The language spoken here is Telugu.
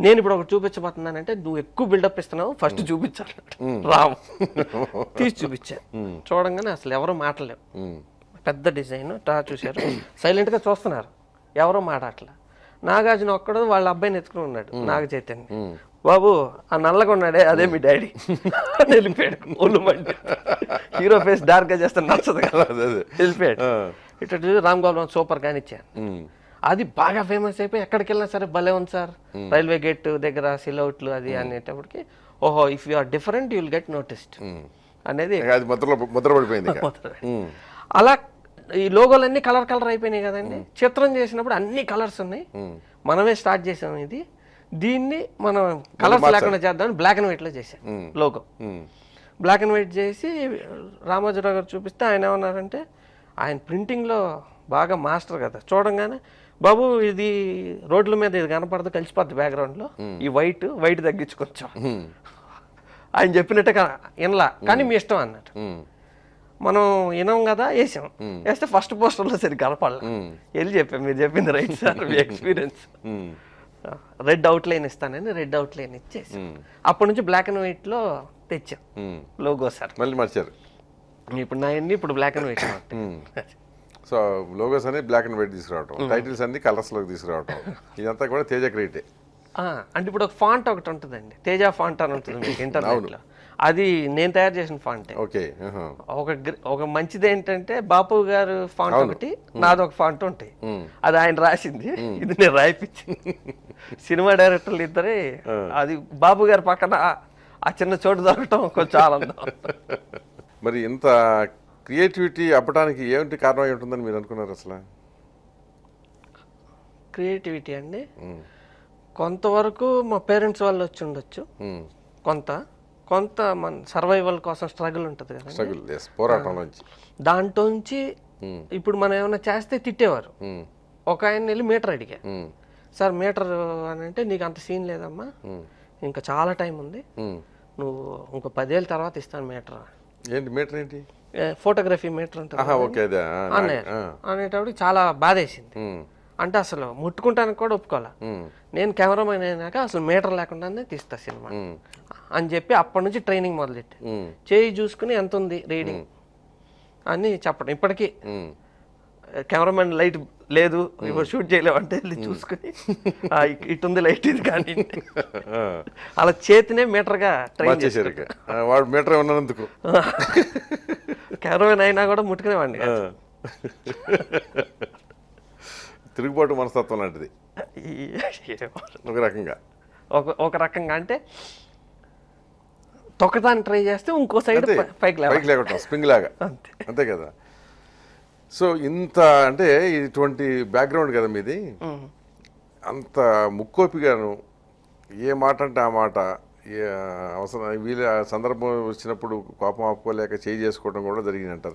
నేను ఇప్పుడు ఒకటి చూపించబోతున్నానంటే నువ్వు ఎక్కువ బిల్డప్ ఇస్తున్నావు ఫస్ట్ చూపించాలి రామ్ తీసి చూపించా చూడంగానే అసలు ఎవరో మాటలేవు పెద్ద డిజైన్ చూశారు సైలెంట్గా చూస్తున్నారు ఎవరో మాట్లాడట్లా నాగార్జున ఒక్కడు వాళ్ళ అబ్బాయిని ఎత్తుకుని ఉన్నాడు నాగ చైతన్య బాబు ఆ నల్లగా ఉన్నాడే అదే మీ డాడీ వెళ్ళిపోయాడు ఒళ్ళు మండి హీరో ఫేస్ డార్క్ గా చేస్తే నచ్చదు కదా వెళ్ళిపోయాడు ఇట్లా రామ్ గోపాల్ సూపర్ గాని ఇచ్చాను అది బాగా ఫేమస్ అయిపోయి ఎక్కడికి వెళ్ళినా సరే భలే ఉంది సార్ రైల్వే గేట్ దగ్గర సిల్అవుట్లు అది అనేటప్పటికి ఓహో if you are different you will get noticed అనేది అలా ఈ లోగోలన్నీ కలర్ కలర్ అయిపోయినాయి కదండి చిత్రం చేసినప్పుడు అన్ని కలర్స్ ఉన్నాయి మనమే స్టార్ట్ చేసాం ఇది దీన్ని మనం కలర్స్ లేకుండా చేద్దామని బ్లాక్ అండ్ వైట్ లో చేసాం లోగో బ్లాక్ అండ్ వైట్ చేసి రామోజీరావు గారు చూపిస్తే ఆయన ఏమన్నారంటే ఆయన ప్రింటింగ్ లో బాగా మాస్టర్ కదా చూడంగానే బాబు ఇది రోడ్ల మీద ఇది కనపడదు కలిసిపోద్ది బ్యాక్గ్రౌండ్ లో ఈ వైట్ తగ్గించుకొచ్చాం ఆయన చెప్పినట్టుగా వినలా కానీ మీ ఇష్టం అన్నట్టు మనం వినం కదా వేసాం వేస్తే ఫస్ట్ పోస్టర్ లో సరి కనపడాలి వెళ్ళి చెప్పాం మీరు చెప్పింది రైట్ సార్ మీ ఎక్స్పీరియన్స్ రెడ్ అవుట్ లైన్ ఇస్తానని రెడ్ అవుట్ లైన్ ఇచ్చేసి అప్పటి నుంచి బ్లాక్ అండ్ వైట్ లో తెచ్చాం లోగో సార్ మళ్ళీ మార్చారు ఇప్పుడు నా ఇప్పుడు black and white so logos అన్ని బ్లాక్ అండ్ వైట్ తీసుకురావటం టైటిల్స్ అన్ని కలర్స్ లోకి తీసుకురావటం ఇదంతా కూడా తేజ క్రియేటే అంటే ఇప్పుడు ఒక ఫాంట్ ఒకటి ఉంటుందండి తేజ ఫాంట్ అని ఉంటుంది మీకు ఇంటర్నెట్ లో అది నేను తయారు చేసిన ఫాంట్ ఓకే ఒక మంచిది ఏంటంటే బాపు గారు ఫాంట్ ఒకటి నాది ఒక ఫాంట్ ఉంటాయి అది ఆయన రాసింది ఇది నేను రాయిపించి సినిమా డైరెక్టర్లు ఇద్దరే అది బాపు గారి పక్కన ఆ చిన్న చోటు దొరకటం కొంచెం ఆనందం మరి ఇంత క్రియేటివిటీ అప్పడానికి ఏమిటి కారణం ఏముంటుందని మీరు అనుకున్నారు అసలు క్రియేటివిటీ అండి కొంతవరకు మా పేరెంట్స్ వాళ్ళు వచ్చి ఉండొచ్చు కొంత మన సర్వైవల్ కోసం స్ట్రగుల్ ఉంటుంది కదా పోరాటం దాంట్లోంచి ఇప్పుడు మనం ఏమైనా చేస్తే తిట్టేవారు ఒక ఆయన వెళ్ళి మీటర్ అడిగా సార్ మీటర్ అని అంటే నీకు అంత సీన్ లేదమ్మా ఇంకా చాలా టైం ఉంది నువ్వు ఇంకో 10 ఏళ్ళ తర్వాత ఇస్తాను మీటర్ ఏంటి మీటర్ ఏంటి ఫోటోగ్రఫీ మీటర్ ఉంటుంది అనేటప్పుడు చాలా బాధేసింది అంటే అసలు ముట్టుకుంటానికి కూడా ఒప్పుకోవాలా నేను కెమెరామెన్ అయినాక అసలు మీటర్ లేకుండానే తీస్తా సినిమా అని చెప్పి అప్పటి నుంచి ట్రైనింగ్ మొదలెట్టి చేయి చూసుకుని ఎంత ఉంది రీడింగ్ అని చెప్పడం ఇప్పటికీ కెమెరామెన్ లైట్ లేదు ఇప్పుడు షూట్ చేయలేవు అంటే చూసుకుని ఇటుంది లైట్ ఇది కానీ అలా చేతినే మీటర్ గా ట్రైన్ చేశారు వాడు మీటర్ ఉన్నందుకు కెమెరామెన్ అయినా కూడా ముట్టుకునేవాడిని తిరుగుబాటు మనస్తత్వం లాంటిది ఒక రకంగా అంటే తొక్కదాన్ని ట్రై చేస్తే ఇంకో సైడ్ పైకి లేకుండా స్ప్రింగ్ లాగా అంతే కదా సో ఇంత అంటే ఇటువంటి బ్యాక్గ్రౌండ్ కదా మీది అంత ముక్కోపిగాను ఏ మాట అంటే ఆ మాట అవసరం వీళ్ళ సందర్భం వచ్చినప్పుడు కోపం ఆపుకోలేక చేయి చేసుకోవడం కూడా జరిగిందంటారు